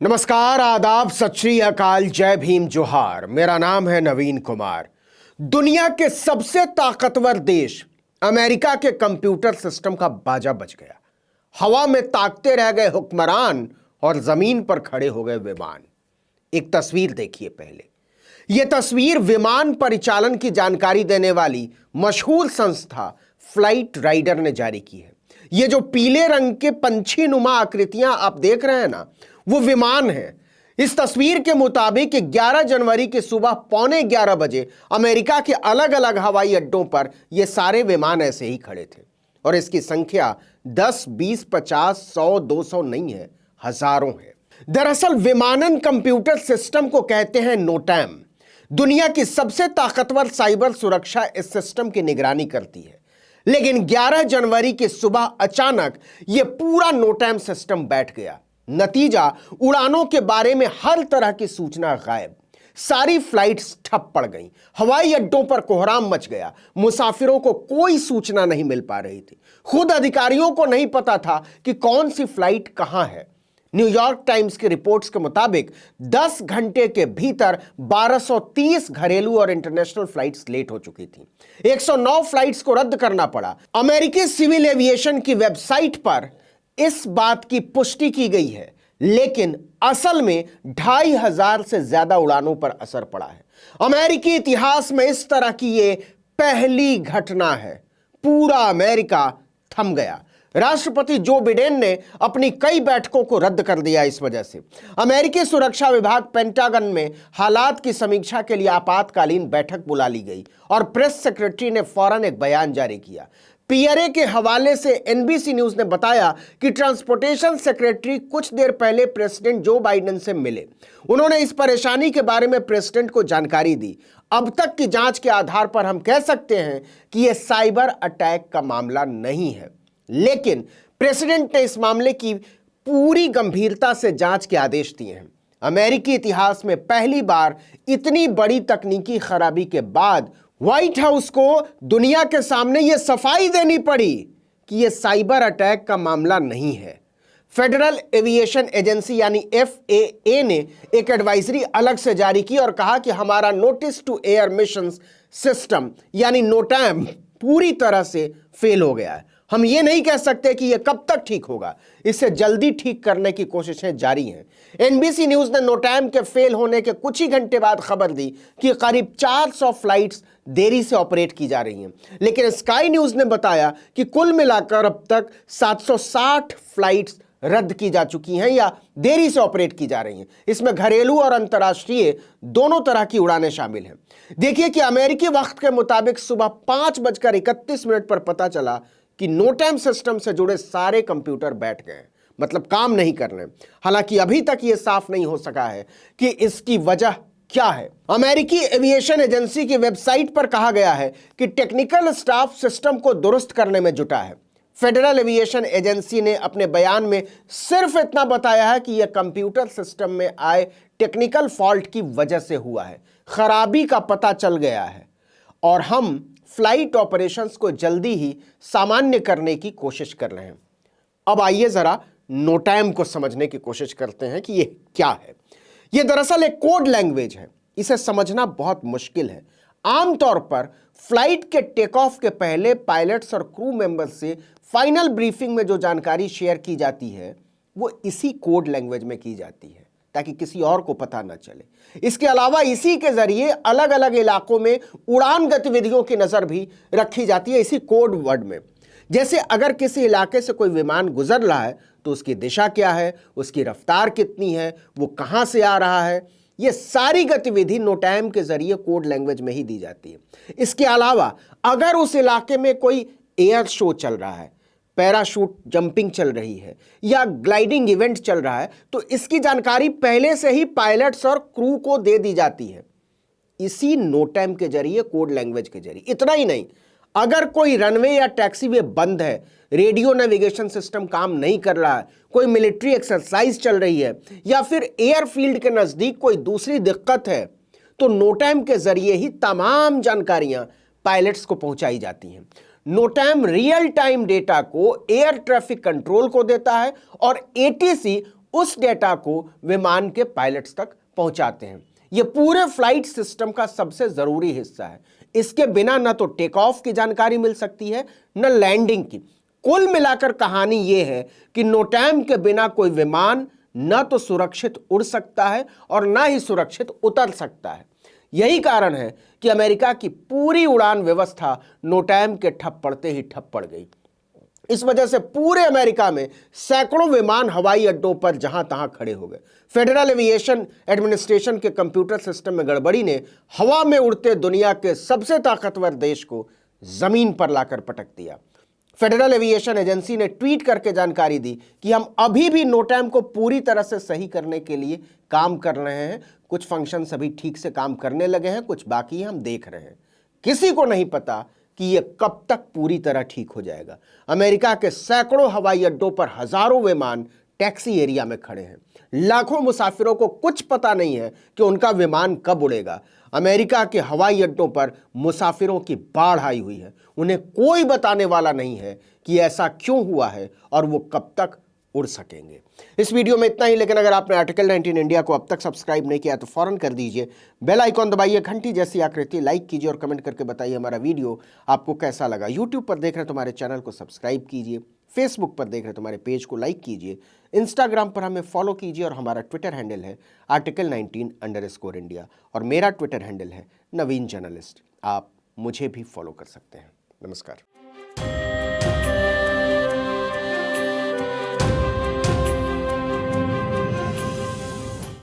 नमस्कार, आदाब, सत श्री अकाल, जय भीम, जोहार। मेरा नाम है नवीन कुमार। दुनिया के सबसे ताकतवर देश अमेरिका के कंप्यूटर सिस्टम का बाजा बज गया। हवा में ताकते रह गए हुक्मरान और जमीन पर खड़े हो गए विमान। एक तस्वीर देखिए पहले। यह तस्वीर विमान परिचालन की जानकारी देने वाली मशहूर संस्था फ्लाइट राइडर ने जारी की है। ये जो पीले रंग के पंछी नुमा आकृतियां आप देख रहे हैं ना, वो विमान है। इस तस्वीर के मुताबिक 11 जनवरी की सुबह 11:15 बजे अमेरिका के अलग अलग हवाई अड्डों पर ये सारे विमान ऐसे ही खड़े थे और इसकी संख्या 10, 20, 50, 100, 200 नहीं है, हजारों है। दरअसल विमानन कंप्यूटर सिस्टम को कहते हैं नोटैम। दुनिया की सबसे ताकतवर साइबर सुरक्षा इस सिस्टम की निगरानी करती है। लेकिन 11 जनवरी की सुबह अचानक यह पूरा नोटैम सिस्टम बैठ गया। नतीजा, उड़ानों के बारे में हर तरह की सूचना गायब। सारी फ्लाइट्स ठप पड़ गईं। हवाई अड्डों पर कोहराम मच गया। मुसाफिरों को कोई सूचना नहीं मिल पा रही थी। खुद अधिकारियों को नहीं पता था कि कौन सी फ्लाइट कहां है। न्यूयॉर्क टाइम्स की रिपोर्ट्स के मुताबिक 10 घंटे के भीतर 1230 घरेलू और इंटरनेशनल फ्लाइट्स लेट हो चुकी थी। 109 फ्लाइट्स को रद्द करना पड़ा। अमेरिकी सिविल एविएशन की वेबसाइट पर इस बात की पुष्टि की गई है, लेकिन असल में 2500 से ज्यादा उड़ानों पर असर पड़ा है। अमेरिकी इतिहास में इस तरह की ये पहली घटना है। पूरा अमेरिका थम गया। राष्ट्रपति जो बिडेन ने अपनी कई बैठकों को रद्द कर दिया। इस वजह से अमेरिकी सुरक्षा विभाग पेंटागन में हालात की समीक्षा के लिए आपातकालीन बैठक बुला ली गई और प्रेस सेक्रेटरी ने फौरन एक बयान जारी किया। पीआरए के हवाले से एनबीसी न्यूज ने बताया कि ट्रांसपोर्टेशन सेक्रेटरी कुछ देर पहले प्रेसिडेंट जो बाइडेन से मिले। उन्होंने इस परेशानी के बारे में प्रेसिडेंट को जानकारी दी। अब तक की जांच के आधार पर हम कह सकते हैं कि यह साइबर अटैक का मामला नहीं है, लेकिन प्रेसिडेंट ने इस मामले की पूरी गंभीरता से जांच के आदेश दिए हैं। अमेरिकी इतिहास में पहली बार इतनी बड़ी तकनीकी खराबी के बाद व्हाइट हाउस को दुनिया के सामने यह सफाई देनी पड़ी कि यह साइबर अटैक का मामला नहीं है। फेडरल एविएशन एजेंसी यानी FAA ने एक एडवाइजरी अलग से जारी की और कहा कि हमारा notice to air mission system यानी नोटैम पूरी तरह से फेल हो गया है। हम ये नहीं कह सकते कि यह कब तक ठीक होगा। इसे जल्दी ठीक करने की कोशिशें जारी हैं। एनबीसी न्यूज ने नोटैम के फेल होने के कुछ ही घंटे बाद खबर दी कि करीब 400 फ्लाइट्स देरी से ऑपरेट की जा रही हैं। लेकिन स्काई न्यूज ने बताया कि कुल मिलाकर अब तक 760 फ्लाइट्स रद्द की जा चुकी हैं या देरी से ऑपरेट की जा रही हैं। इसमें घरेलू और अंतर्राष्ट्रीय दोनों तरह की उड़ानें शामिल हैं। देखिए कि अमेरिकी वक्त के मुताबिक सुबह 5:31 पर पता चला कि नोटैम सिस्टम से जुड़े सारे कंप्यूटर बैठ गए, मतलब काम नहीं कर रहे। हालांकि अभी तक यह साफ नहीं हो सका है कि इसकी वजह क्या है। अमेरिकी एविएशन एजेंसी की वेबसाइट पर कहा गया है कि टेक्निकल स्टाफ सिस्टम को दुरुस्त करने में जुटा है। फेडरल एविएशन एजेंसी ने अपने बयान में सिर्फ इतना बताया है कि यह कंप्यूटर सिस्टम में आए टेक्निकल फॉल्ट की वजह से हुआ है, खराबी का पता चल गया है और हम फ्लाइट ऑपरेशंस को जल्दी ही सामान्य करने की कोशिश कर रहे हैं। अब आइए जरा नोटैम को समझने की कोशिश करते हैं कि यह क्या है। यह दरअसल एक कोड लैंग्वेज है। इसे समझना बहुत मुश्किल है। आमतौर पर फ्लाइट के टेक ऑफ के पहले पायलट्स और क्रू मेंबर्स से फाइनल ब्रीफिंग में जो जानकारी शेयर की जाती है वो इसी कोड लैंग्वेज में की जाती है ताकि किसी और को पता ना चले। इसके अलावा इसी के जरिए अलग अलग इलाकों में उड़ान गतिविधियों की नजर भी रखी जाती है इसी कोड वर्ड में। जैसे अगर किसी इलाके से कोई विमान गुजर रहा है तो उसकी दिशा क्या है, उसकी रफ्तार कितनी है, वो कहां से आ रहा है, ये सारी गतिविधि नोटैम के जरिए कोड लैंग्वेज में ही दी जाती है। इसके अलावा अगर उस इलाके में कोई एयर शो चल रहा है, पैराशूट जंपिंग चल रही है या ग्लाइडिंग इवेंट चल रहा है तो इसकी जानकारी पहले से ही पायलट्स और क्रू को दे दी जाती है इसी नोटैम के जरिए, कोड लैंग्वेज के जरिए। इतना ही नहीं, अगर कोई रनवे या टैक्सीवे बंद है, रेडियो नेविगेशन सिस्टम काम नहीं कर रहा है, कोई मिलिट्री एक्सरसाइज चल रही है या फिर एयरफील्ड के नजदीक कोई दूसरी दिक्कत है तो नोटैम के जरिए ही तमाम जानकारियां पायलट्स को पहुंचाई जाती हैं। नोटैम रियल टाइम डेटा को एयर ट्रैफिक कंट्रोल को देता है और एटीसी उस डेटा को विमान के पायलट्स तक पहुंचाते हैं। यह पूरे फ्लाइट सिस्टम का सबसे जरूरी हिस्सा है। इसके बिना न तो टेक ऑफ की जानकारी मिल सकती है न लैंडिंग की। कुल मिलाकर कहानी यह है कि नोटैम के बिना कोई विमान न तो सुरक्षित उड़ सकता है और न ही सुरक्षित उतर सकता है। यही कारण है कि अमेरिका की पूरी उड़ान व्यवस्था नोटैम के ठप पड़ते ही ठप पड़ गई। इस वजह से पूरे अमेरिका में सैकड़ों विमान हवाई अड्डों पर जहां तहां खड़े हो गए। फेडरल एविएशन एडमिनिस्ट्रेशन के कंप्यूटर सिस्टम में गड़बड़ी ने हवा में उड़ते दुनिया के सबसे ताकतवर देश को जमीन पर लाकर पटक दिया। फेडरल एविएशन एजेंसी ने ट्वीट करके जानकारी दी कि हम अभी भी नोटैम को पूरी तरह से सही करने के लिए काम कर रहे हैं। कुछ फंक्शन अभी ठीक से काम करने लगे हैं, कुछ बाकी हम देख रहे हैं। किसी को नहीं पता कि यह कब तक पूरी तरह ठीक हो जाएगा। अमेरिका के सैकड़ों हवाई अड्डों पर हजारों विमान टैक्सी एरिया में खड़े हैं। लाखों मुसाफिरों को कुछ पता नहीं है कि उनका विमान कब उड़ेगा। अमेरिका के हवाई अड्डों पर मुसाफिरों की बाढ़ आई हुई है। उन्हें कोई बताने वाला नहीं है कि ऐसा क्यों हुआ है और वो कब तक उड़ सकेंगे। इस वीडियो में इतना ही, लेकिन अगर आपने आर्टिकल 19 इंडिया को अब तक सब्सक्राइब नहीं किया तो फौरन कर दीजिए। बेल आइकॉन दबाइए, घंटी जैसी आकृति लाइक कीजिए और कमेंट करके बताइए हमारा वीडियो आपको कैसा लगा। यूट्यूब पर देख रहे हैं तो हमारे चैनल को सब्सक्राइब कीजिए, फेसबुक पर देख रहे हैं तो हमारे पेज को लाइक कीजिए, इंस्टाग्राम पर हमें फॉलो कीजिए और हमारा ट्विटर हैंडल है आर्टिकल 19_इंडिया और मेरा ट्विटर हैंडल है नवीन जर्नलिस्ट। आप मुझे भी फॉलो कर सकते हैं। नमस्कार।